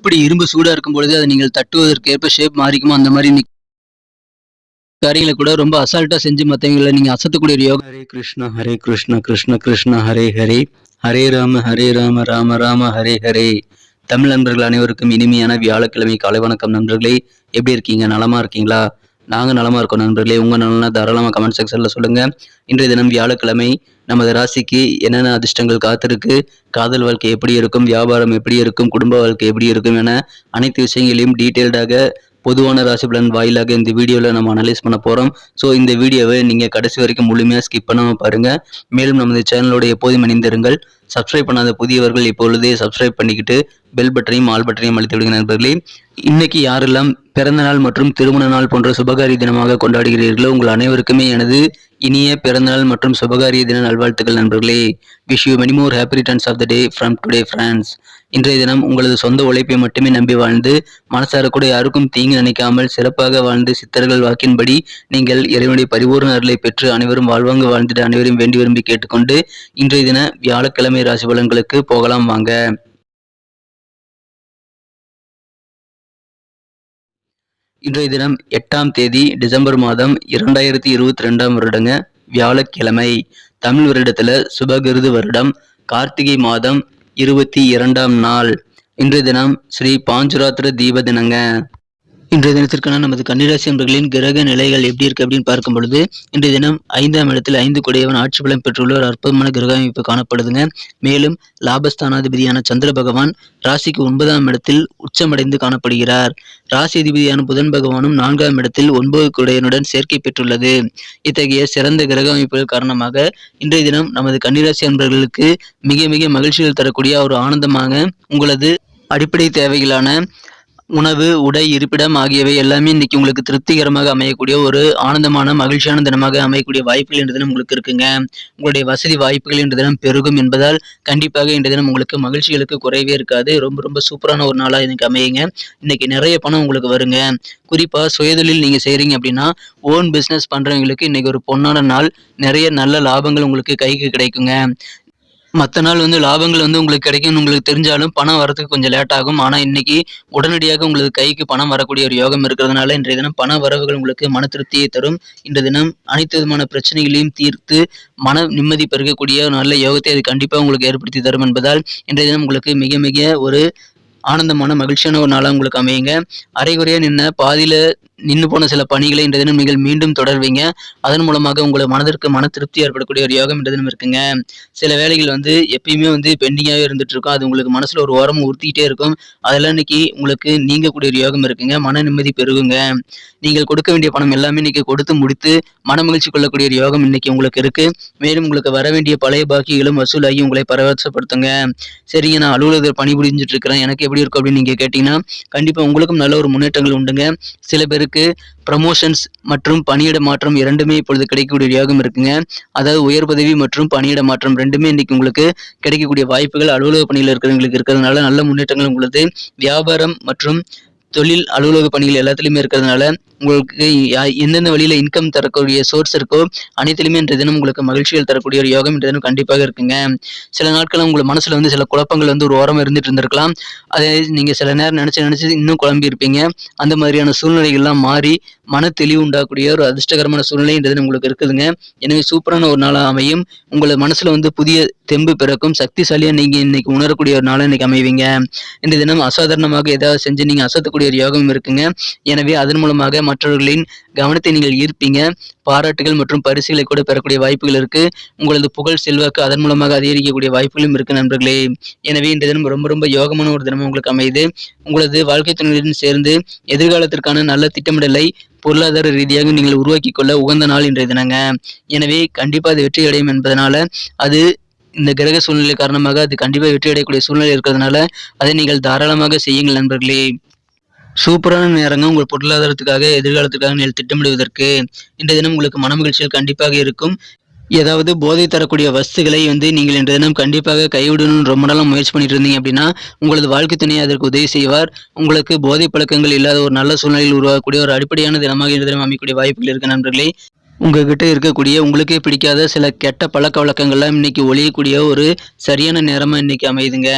எப்படி இரும்பு சூடா இருக்கும் பொழுது அதை நீங்கள் தட்டுவதற்கு ஏற்ப ஷேப் மாறிக்குமோ அந்த மாதிரி காரியங்களை கூட ரொம்ப அசால்ட்டா செஞ்சு மற்றவங்களை நீங்க அசத்தக்கூடிய ஒரு யோகா. ஹரே கிருஷ்ணா கிருஷ்ண கிருஷ்ண ஹரே ஹரே, ஹரே ராம ராம ராம ஹரே ஹரே. தமிழ் நண்பர்கள் அனைவருக்கும் இனிமையான வியாழக்கிழமை காலை வணக்கம் நண்பர்களே. எப்படி இருக்கீங்க? நலமா இருக்கீங்களா? நாங்க நலமா இருக்கோம் நண்பர்களே. உங்க நலனா தாராளமா கமெண்ட் செக்ஷன்ல சொல்லுங்க. இன்றைய தினம் வியாழக்கிழமை, நமது ராசிக்கு என்னென்ன அதிர்ஷ்டங்கள் காத்திருக்கு, காதல் வாழ்க்கை எப்படி இருக்கும், வியாபாரம் எப்படி இருக்கும், குடும்ப வாழ்க்கை எப்படி இருக்கும் என அனைத்து விஷயங்களையும் டீட்டெயில்டாக பொதுவான ராசி பலன் வாயிலாக இந்த வீடியோவில் நம்ம அனலைஸ் பண்ண போகிறோம். ஸோ இந்த வீடியோவை நீங்கள் கடைசி வரைக்கும் முழுமையாக ஸ்கிப் பண்ணாமல் பாருங்கள். மேலும் நமது சேனலோட எப்போதும் இணைந்திருங்கள். சப்ஸ்கிரைப் பண்ணாத புதியவர்கள் இப்பொழுதே சப்ஸ்கிரைப் பண்ணிக்கிட்டு பெல் பட்டனையும் ஆல் பட்டனையும் அளித்து விடுங்க நண்பர்களே. இன்னைக்கு யாரெல்லாம் பிறந்த நாள் மற்றும் திருமண நாள் போன்ற சுபகாரிய தினமாக கொண்டாடுகிறீர்களோ உங்கள் அனைவருக்குமே எனது இனிய பிறந்தநாள் மற்றும் சுபகாரிய தின நல்வாழ்த்துக்கள் நண்பர்களே. Wish you many more happy returns of the day from today friends. இன்றைய தினம் உங்களது சொந்த உழைப்பை மட்டுமே நம்பி வாழ்ந்து மனசார கூட யாருக்கும் தீங்கு நினைக்காமல் சிறப்பாக வாழ்ந்து சித்தர்கள் வாக்கின்படி நீங்கள் இறைவனுடைய பரிபூர்ண அருளை பெற்று அனைவரும் வாழ்வாங்க வாழ்ந்திட அனைவரும் வேண்டி விரும்பி கேட்டுக்கொண்டு இன்றைய தின வியாழக்கிழமை ராசி பலன்களுக்கு போகலாம் வாங்க. இன்றைய தினம் 8ஆம் தேதி டிசம்பர் மாதம் 2022 வருடங்க, வியாழக்கிழமை. தமிழ் வருடத்துல சுபகிருது வருடம் கார்த்திகை மாதம் 22ஆம் நாள். இன்றைய தினம் ஸ்ரீ பாஞ்சுராத்திர தீப தினங்க. இன்றைய தினத்திற்கான நமது கன்னிராசி நண்பர்களின் கிரக நிலைகள் எப்படி இருக்கு அப்படின்னு பார்க்கும் பொழுது, இன்றைய தினம் 5ஆம் இடத்தில் 5 கொடையவன் ஆட்சி பலம் பெற்றுள்ள ஒரு அற்புதமான கிரக அமைப்பு காணப்படுதுங்க. மேலும் லாபஸ்தானாதிபதியான சந்திர பகவான் ராசிக்கு 9ஆம் இடத்தில் உச்சமடைந்து காணப்படுகிறார். ராசி அதிபதியான புதன் பகவானும் 4ஆம் இடத்தில் 9 கொடையனுடன் சேர்க்கை பெற்றுள்ளது. இத்தகைய சிறந்த கிரக அமைப்புகள் காரணமாக இன்றைய தினம் நமது கன்னிராசி நண்பர்களுக்கு மிக மிக மகிழ்ச்சிகள் தரக்கூடிய ஒரு ஆனந்தமாக உங்களது அடிப்படை தேவைகளான உணவு, உடை, இருப்பிடம் ஆகியவை எல்லாமே இன்னைக்கு உங்களுக்கு திருப்திகரமாக அமையக்கூடிய ஒரு ஆனந்தமான மகிழ்ச்சியான தினமாக அமையக்கூடிய வாய்ப்புகள் இன்று தினம் உங்களுக்கு இருக்குங்க. உங்களுடைய வசதி வாய்ப்புகள் இன்று தினம் பெருகும் என்பதால் கண்டிப்பாக இன்று தினம் உங்களுக்கு மகிழ்ச்சிகளுக்கு குறைவே இருக்காது. ரொம்ப ரொம்ப சூப்பரான ஒரு நாளா இன்னைக்கு அமையுங்க. இன்னைக்கு நிறைய பணம் உங்களுக்கு வருங்க. குறிப்பா சுயதொழில் நீங்க செய்றீங்க அப்படின்னா, ஓன் பிசினஸ் பண்றவங்களுக்கு இன்னைக்கு ஒரு பொன்னான நாள். நிறைய நல்ல லாபங்கள் உங்களுக்கு கைக்கு கிடைக்குங்க. மற்ற நாள் லாபங்கள் உங்களுக்கு கிடைக்கும்னு உங்களுக்கு தெரிஞ்சாலும் பணம் வரதுக்கு கொஞ்சம் லேட் ஆகும். ஆனா இன்னைக்கு உடனடியாக உங்களுக்கு கைக்கு பணம் வரக்கூடிய ஒரு யோகம் இருக்கிறதுனால இன்றைய தினம் பண வரவுகள் உங்களுக்கு மன திருப்தியை தரும். இன்றைய தினம் அனைத்து விதமான பிரச்சனைகளையும் தீர்த்து மன நிம்மதி பெருகக்கூடிய ஒரு நல்ல யோகத்தை அது கண்டிப்பாக உங்களுக்கு ஏற்படுத்தி தரும் என்பதால் இன்றைய தினம் உங்களுக்கு மிக மிக ஒரு ஆனந்தமான மகிழ்ச்சியான ஒரு நாளாக உங்களுக்கு அமையுங்க. அரைகுறையா பாதியில நின்று போன சில பணிகளை இன்றைய தினம் நீங்கள் மீண்டும் தொடர்வீங்க. அதன் மூலமாக உங்களோட மனதிற்கு மன திருப்தி ஏற்படக்கூடிய ஒரு யோகம் இன்றைய தினம் இருக்குங்க. சில வேலைகள் எப்பயுமே பெண்டிங்காகவே இருந்துட்டு இருக்கும். அது உங்களுக்கு மனசுல ஒரு ஓரம் உறுத்திக்கிட்டே இருக்கும். அதெல்லாம் இன்னைக்கு உங்களுக்கு நீங்கக்கூடிய ஒரு யோகம் இருக்குங்க. மன நிம்மதி பெருகுங்க. நீங்கள் கொடுக்க வேண்டிய பணம் எல்லாமே இன்னைக்கு கொடுத்து முடித்து மன மகிழ்ச்சி கொள்ளக்கூடிய ஒரு யோகம் இன்னைக்கு உங்களுக்கு இருக்கு. மேலும் உங்களுக்கு வர வேண்டிய பழைய பாக்கிகளும் வசூலாகி உங்களை பரவசப்படுத்துங்க. சரிங்க, நான் அலுவலகத்தில் பணிபுரிஞ்சிட்டு இருக்கிறேன், எனக்கு எப்படி இருக்கும் அப்படின்னு நீங்க கேட்டீங்கன்னா கண்டிப்பா உங்களுக்கும் நல்ல ஒரு முன்னேற்றங்கள் உண்டுங்க. சில பேருக்கு ப்ரமோஷன்ஸ் மற்றும் பணியிட மாற்றம் இரண்டுமே இப்பொழுது கிடைக்கக்கூடிய யோகம் இருக்குங்க. அதாவது உயர் பதவி மற்றும் பணியிட மாற்றம் ரெண்டுமே இன்னைக்கு உங்களுக்கு கிடைக்கக்கூடிய வாய்ப்புகள் அலுவலக பணியில் இருக்கிறவங்களுக்கு இருக்கிறதுனால நல்ல முன்னேற்றங்கள் உங்களுக்கு வியாபாரம் மற்றும் தொழில் அலுவலக பணிகள் எல்லாத்துலயுமே இருக்கிறதுனால உங்களுக்கு எந்தெந்த வழியில இன்கம் தரக்கூடிய சோர்ஸ் இருக்கோ அனைத்திலுமே இன்றைய தினம் உங்களுக்கு மகிழ்ச்சிகள் தரக்கூடிய ஒரு யோகம் இன்றைய தினம் கண்டிப்பாக இருக்குங்க. சில நாட்கள் உங்களுக்கு மனசுல சில குழப்பங்கள் ஒரு ஓரம் இருந்துட்டு இருந்திருக்கலாம். அதை நீங்க சில நேரம் நினைச்சு இன்னும் குழம்பி இருப்பீங்க. அந்த மாதிரியான சூழ்நிலைகள்லாம் மாறி மன தெளிவு உண்டாக்கூடிய ஒரு அதிர்ஷ்டகரமான சூழ்நிலை இன்றைய தினம் உங்களுக்கு இருக்குதுங்க. எனவே சூப்பரான ஒரு நாளாக அமையும். உங்களோட மனசுல புதிய தெம்பு பிறக்கும். சக்திசாலியா நீங்க இன்னைக்கு உணரக்கூடிய ஒரு நாளா இன்னைக்கு அமைவீங்க. இன்றைய தினம் அசாதாரணமாக ஏதாவது செஞ்சு நீங்க அசத்தக்கூடிய ஒரு யோகம் இருக்குங்க. எனவே அதன் மூலமாக மற்றவர்களின் கவனத்தை நீங்கள் ஈர்ப்பீங்க. பாராட்டுகள் மற்றும் பரிசுகளை கூட பெறக்கூடிய வாய்ப்புகள் இருக்கு. உங்களது புகழ் செல்வாக்கு அதன் மூலமாக அதிகரிக்கக்கூடிய வாய்ப்புகளும் இருக்கு நண்பர்களே. எனவே இந்த தினம் ரொம்ப ரொம்ப யோகமான ஒரு தினம் உங்களுக்கு அமையுது. உங்களது வாழ்க்கை துணையுடன் சேர்ந்து எதிர்காலத்திற்கான நல்ல திட்டமிடலை பொருளாதார ரீதியாக நீங்கள் உருவாக்கி கொள்ள உகந்த நாள் இன்றைய தினங்க. எனவே கண்டிப்பா அது வெற்றி அடையும் என்பதனால அது இந்த கிரக சூழ்நிலை காரணமாக அது கண்டிப்பாக வெற்றி அடையக்கூடிய சூழ்நிலை இருக்கிறதுனால அதை நீங்கள் தாராளமாக செய்யுங்கள் நண்பர்களே. சூப்பரான நேரங்க உங்கள் பொருளாதாரத்துக்காக எதிர்காலத்துக்காக நீங்கள் திட்டமிடுவதற்கு. இன்றைய தினம் உங்களுக்கு மன மகிழ்ச்சிகள் கண்டிப்பாக இருக்கும். ஏதாவது போதை தரக்கூடிய வஸ்துகளை நீங்கள் இன்றைய தினம் கண்டிப்பாக கைவிடணும்னு ரொம்ப நாளாக முயற்சி பண்ணிட்டு இருந்தீங்க அப்படின்னா உங்களது வாழ்க்கை துணையை அதற்கு உதவி செய்வார். உங்களுக்கு போதை பழக்கங்கள் இல்லாத ஒரு நல்ல சூழ்நிலையில் உருவாகக்கூடிய ஒரு அடிப்படையான தினமாக இன்றைய தினம் அமைக்கக்கூடிய வாய்ப்புகள் இருக்கு நண்பர்களே. உங்ககிட்ட இருக்கக்கூடிய உங்களுக்கே பிடிக்காத சில கெட்ட பழக்க வழக்கங்கள்லாம் இன்னைக்கு ஒழியக்கூடிய ஒரு சரியான நேரமா இன்னைக்கு அமையுதுங்க.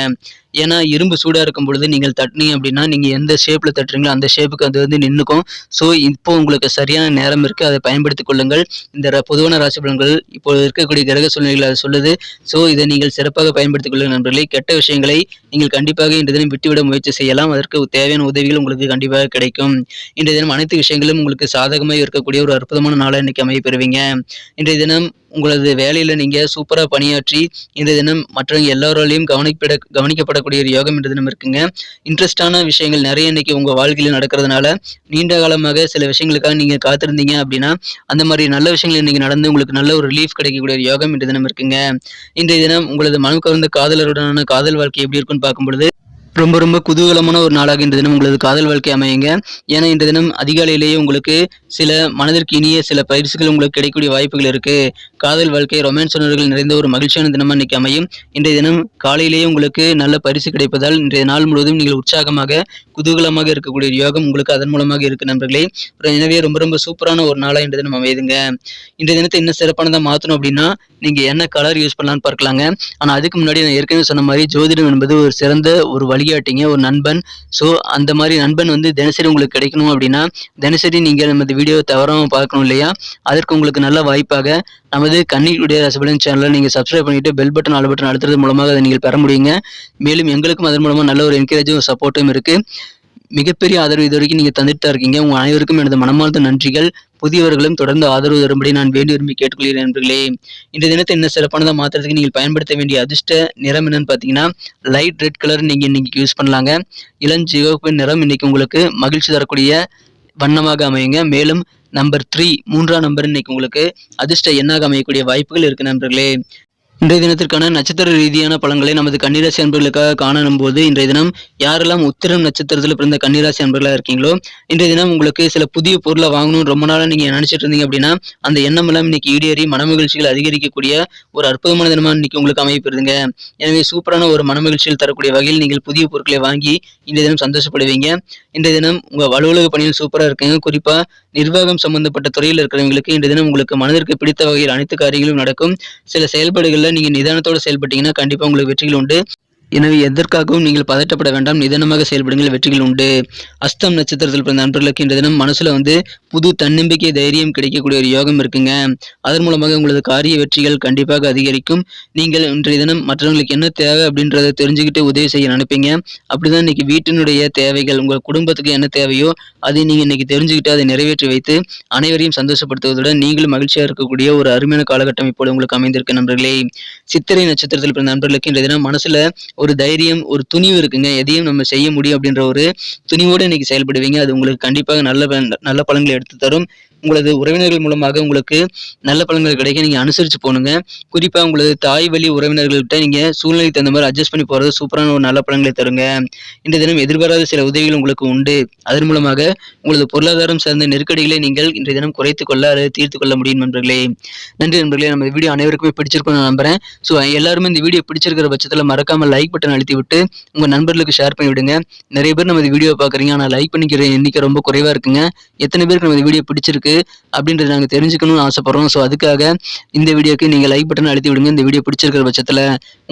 ஏன்னா இரும்பு சூடா இருக்கும் பொழுது நீங்கள் தட்டினீங்க அப்படின்னா நீங்க எந்த ஷேப்ல தட்டுறீங்களோ அந்த ஷேப்புக்கு அது வந்து நின்னுக்கும். ஸோ இப்போ உங்களுக்கு சரியான நேரம் இருக்கு, அதை பயன்படுத்திக் கொள்ளுங்கள். இந்த பொதுவான ராசி பலன்கள் இப்போ இருக்கக்கூடிய கிரக சூழ்நிலைகள் அது சொல்லுது. ஸோ இதை நீங்கள் சிறப்பாக பயன்படுத்திக் கொள்ளுங்கள் நண்பர்களே. கெட்ட விஷயங்களை நீங்கள் கண்டிப்பாக இன்று தினம் விட்டுவிட முயற்சி செய்யலாம். அதற்கு தேவையான உதவிகள் உங்களுக்கு கண்டிப்பாக கிடைக்கும். இன்றைய தினம் அனைத்து விஷயங்களும் உங்களுக்கு சாதகமாக இருக்கக்கூடிய ஒரு அற்புதமான நாளா இன்னைக்கு அமைய பெறுவீங்க. இன்றைய தினம் உங்களது வேலையில நீங்க சூப்பரா பணியாற்றி இன்றைய தினம் மற்றவங்க எல்லாராலையும் கவனிக்கப்படக்கூடிய ஒரு யோகம் இன்றைய தினம் இருக்குங்க. இன்ட்ரெஸ்டான விஷயங்கள் நிறைய இன்னைக்கு உங்க வாழ்க்கையில நடக்கிறதுனால நீண்ட காலமாக சில விஷயங்களுக்காக நீங்க காத்திருந்தீங்க அப்படின்னா அந்த மாதிரி நல்ல விஷயங்கள் இன்னைக்கு நடந்து உங்களுக்கு நல்ல ஒரு ரிலீஃப் கிடைக்கக்கூடிய ஒரு யோகம் இன்றைய தினம் இருக்குங்க. இன்றைய தினம் உங்களது மனம் கவர்ந்த காதலருடனான காதல் வாழ்க்கை எப்படி இருக்குன்னு பார்க்கும் பொழுது ரொம்ப ரொம்ப குதூகலமான ஒரு நாளாக இன்று தினம் உங்களது காதல் வாழ்க்கை அமையுங்க. ஏன்னா இன்று தினம் அதிகாலையிலேயே உங்களுக்கு சில மனதிற்கு இனிய சில பரிசுகள் உங்களுக்கு கிடைக்கக்கூடிய வாய்ப்புகள் இருக்கு. காதல் வாழ்க்கை ரொமான்ஸ் உணர்வுகள் நிறைந்த ஒரு மகிழ்ச்சியான தினமா இன்னைக்கு அமையும். இன்றைய தினம் காலையிலேயே உங்களுக்கு நல்ல பரிசு கிடைப்பதால் இன்றைய நாள் முழுவதும் நீங்கள் உற்சாகமாக குதூகலமாக இருக்கக்கூடிய யோகம் உங்களுக்கு அதன் மூலமாக இருக்கு நண்பர்களே. எனவே ரொம்ப ரொம்ப சூப்பரான ஒரு நாளா இன்றைய தினம் அமையுதுங்க. இன்றைய தினத்தை இன்னும் சிறப்பானதா மாற்றணும் அப்படின்னா நீங்க என்ன கலர் யூஸ் பண்ணலாம்னு பார்க்கலாங்க. ஆனா அதுக்கு முன்னாடி நான் ஏற்கனவே சொன்ன மாதிரி ஜோதிடம் என்பது ஒரு சிறந்த ஒரு வழிகாட்டிங்க, ஒரு நண்பன். ஸோ அந்த மாதிரி நண்பன் வந்து தினசரி உங்களுக்கு கிடைக்கணும் அப்படின்னா தினசரி நீங்க நமது வீடியோ தவறாம பார்க்கணும் இல்லையா? அதற்கு உங்களுக்கு நல்ல வாய்ப்பாக நமது கன்னியுடைய ரசபலன் சேனலை நீங்க சப்ஸ்கிரைப் பண்ணிட்டு பெல் பட்டன் ஆல் பட்டன் அழுத்துறது மூலமாக அதை நீங்கள் பெற முடியுங்க. மேலும் எங்களுக்கும் அதன் மூலமா நல்ல ஒரு என்கரேஜும் சப்போர்ட்டும் இருக்கு. மிகப்பெரிய ஆதரவு இது வரைக்கும் நீங்க தந்துட்டு தான் இருக்கீங்க. உங்க அனைவருக்கும் எனது மனமார்ந்த நன்றிகள். புதியவர்களும் தொடர்ந்து ஆதரவு தரும்படி நான் வேண்டி விரும்பி கேட்டுக்கொள்கிறேன் நண்பர்களே. இன்றைய தினத்தை இன்னும் சிறப்பானதா மாத்துறதுக்கு நீங்கள் பயன்படுத்த வேண்டிய அதிர்ஷ்ட நிறம் என்னன்னு பார்த்தீங்கன்னா லைட் ரெட் கலர் நீங்க இன்னைக்கு யூஸ் பண்ணலாங்க. இளஞ்சிவப்பு நிறம் இன்னைக்கு உங்களுக்கு மகிழ்ச்சி தரக்கூடிய வண்ணமாக அமையுங்க. மேலும் நம்பர் 3 மூன்றாம் நம்பர் இன்னைக்கு உங்களுக்கு அதிர்ஷ்ட எண்ணாக அமையக்கூடிய வாய்ப்புகள் இருக்கு நண்பர்களே. இன்றைய தினத்திற்கான நட்சத்திர ரீதியான பலன்களை நமது கன்னிராசி அன்பர்களுக்காக காணும் போது இன்றைய தினம் யாரெல்லாம் உத்திரம் நட்சத்திரத்தில் பிறந்த கன்னிராசி அன்பர்களா இருக்கீங்களோ இன்றைய தினம் உங்களுக்கு சில புதிய பொருளை வாங்கணும் ரொம்ப நாளா நீங்க நினைச்சிட்டு இருந்தீங்க அப்படின்னா அந்த எண்ணம் எல்லாம் இன்னைக்கு ஈடேறி மனமகிழ்ச்சிகள் அதிகரிக்கக்கூடிய ஒரு அற்புதமான தினமா இன்னைக்கு உங்களுக்கு அமையப்பெறுதுங்க. எனவே சூப்பரான ஒரு மனமகிழ்ச்சியில் தரக்கூடிய வகையில் நீங்கள் புதிய பொருட்களை வாங்கி இன்றைய தினம் சந்தோஷப்படுவீங்க. இன்றைய தினம் உங்க அலுவலக பணியில் சூப்பரா இருக்குங்க. குறிப்பா நிர்வாகம் சம்பந்தப்பட்ட துறையில் இருக்கிறவங்களுக்கு இன்றைய தினம் உங்களுக்கு மனதிற்கு பிடித்த வகையில் அனைத்து காரியங்களும் நடக்கும். சில செயல்பாடுகள்ல நீங்க நிதானத்தோட செயல்பட்டீங்கன்னா கண்டிப்பா உங்களுக்கு வெற்றிகள் உண்டு. எனவே எதற்காகவும் நீங்கள் பதட்டப்பட வேண்டாம், நிதானமாக செயல்படுங்கள், வெற்றிகள் உண்டு. அஸ்தம் நட்சத்திரத்தில் பிறந்த நண்பர்களுக்கு இன்றைய தினம் மனசுல வந்து புது தன்னம்பிக்கை தைரியம் கிடைக்கக்கூடிய ஒரு யோகம் இருக்குங்க. அதன் மூலமாக உங்களது காரிய வெற்றிகள் கண்டிப்பாக அதிகரிக்கும். நீங்கள் இன்றைய தினம் மற்றவங்களுக்கு என்ன தேவை அப்படின்றத தெரிஞ்சுக்கிட்டு உதவி செய்ய நினைப்பீங்க. அப்படிதான் இன்னைக்கு வீட்டினுடைய தேவைகள் உங்கள் குடும்பத்துக்கு என்ன தேவையோ அதை நீங்க இன்னைக்கு தெரிஞ்சுக்கிட்டு அதை நிறைவேற்றி வைத்து அனைவரையும் சந்தோஷப்படுத்துவதுடன் நீங்களும் மகிழ்ச்சியா இருக்கக்கூடிய ஒரு அருமையான காலகட்டம் இப்போது உங்களுக்கு அமைந்திருக்கு நண்பர்களே. சித்திரை நட்சத்திரத்தில் பிறந்த நண்பர்களுக்கு இன்றைய தினம் மனசுல ஒரு தைரியம் ஒரு துணிவு இருக்குங்க. எதையும் நம்ம செய்ய முடியும் அப்படின்ற ஒரு துணிவோடு இன்னைக்கு செயல்படுவீங்க. அது உங்களுக்கு கண்டிப்பாக நல்ல பலன்களை எடுத்து தரும். உங்களது உறவினர்கள் மூலமாக உங்களுக்கு நல்ல பலன்கள் கிடைக்க நீங்க அனுசரிச்சு போகணுங்க. குறிப்பா உங்களது தாய் வழி உறவினர்கள்கிட்ட நீங்க சூழ்நிலைக்கு தகுந்த மாதிரி அட்ஜஸ்ட் பண்ணி போறது சூப்பரான ஒரு நல்ல பலன்களை தருங்க. இன்றைய தினம் எதிர்பாராத சில உதவிகள் உங்களுக்கு உண்டு. அதன் மூலமாக உங்களது பொருளாதாரம் சார்ந்த நெருக்கடிகளை நீங்கள் இன்றைய தினம் குறைத்துக் கொள்ள அல்லது தீர்த்து கொள்ள முடியும் நண்பர்களே. நன்றி நண்பர்களே. நம்ம வீடியோ அனைவருக்குமே பிடிச்சிருக்கும் நான் நம்புறேன். ஸோ எல்லாருமே இந்த வீடியோ பிடிச்சிருக்கிற பட்சத்தில் மறக்காம லைக் பட்டன் அழுத்தி விட்டு உங்க நண்பர்களுக்கு ஷேர் பண்ணி விடுங்க. நிறைய பேர் நம்ம வீடியோ பாக்குறீங்க, ஆனா லைக் பண்ணிக்கிற எண்ணிக்கை ரொம்ப குறைவா இருக்குங்க. எத்தனை பேருக்கு நம்ம வீடியோ பிடிச்சிருக்கு அப்படின்றது நாங்க தெரிஞ்சுக்கணும்னு ஆசைப்படுறோம். ஸோ அதுக்காக இந்த வீடியோக்கு நீங்க லைக் பட்டன் அழுத்தி விடுங்க. இந்த வீடியோ பிடிச்சிருக்கிற பட்சத்துல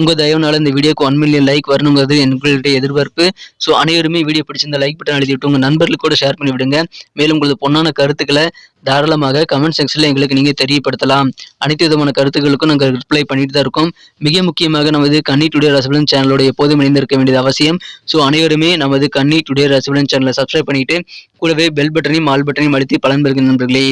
உங்க தயவுனால இந்த வீடியோக்கு 1 மில்லியன் லைக் வரணுங்கிறது எங்களுடைய எதிர்பார்ப்பு. ஸோ அனைவருமே வீடியோ பிடிச்சிருந்த லைக் பட்டன் அழுத்தி விட்டு உங்க நண்பர்களுக்கு கூட ஷேர் பண்ணி விடுங்க. மேலும் உங்களது பொன்னான கருத்துக்களை தாராளமாக கமெண்ட் செக்ஷன்ல எங்களுக்கு நீங்க தெரியப்படுத்தலாம். அனைத்து விதமான கருத்துக்களுக்கும் நாங்கள் ரிப்ளை பண்ணிட்டு தான் இருக்கோம். மிக முக்கியமாக நமது கன்னி டுடே ரசபலன் சேனலோட எப்போதும் இணைந்திருக்க வேண்டியது அவசியம். ஸோ அனைவருமே நமது கன்னி டுடே ரசபலன் சேனலை சப்ஸ்கிரைப் பண்ணிட்டு கூடவே பெல் பட்டனையும் ஆல் பட்டனையும் அழுத்தி பலன் பெறுகிற நண்பர்களே.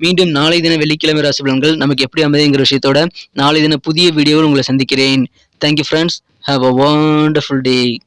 மீண்டும் நாளை தின வெள்ளிக்கிழமை ராசி பலன்கள் நமக்கு எப்படி அமைதுங்கிற விஷயத்தோட நாளை தின புதிய வீடியோவில் உங்களை சந்திக்கிறேன். Thank you friends. Have a wonderful day.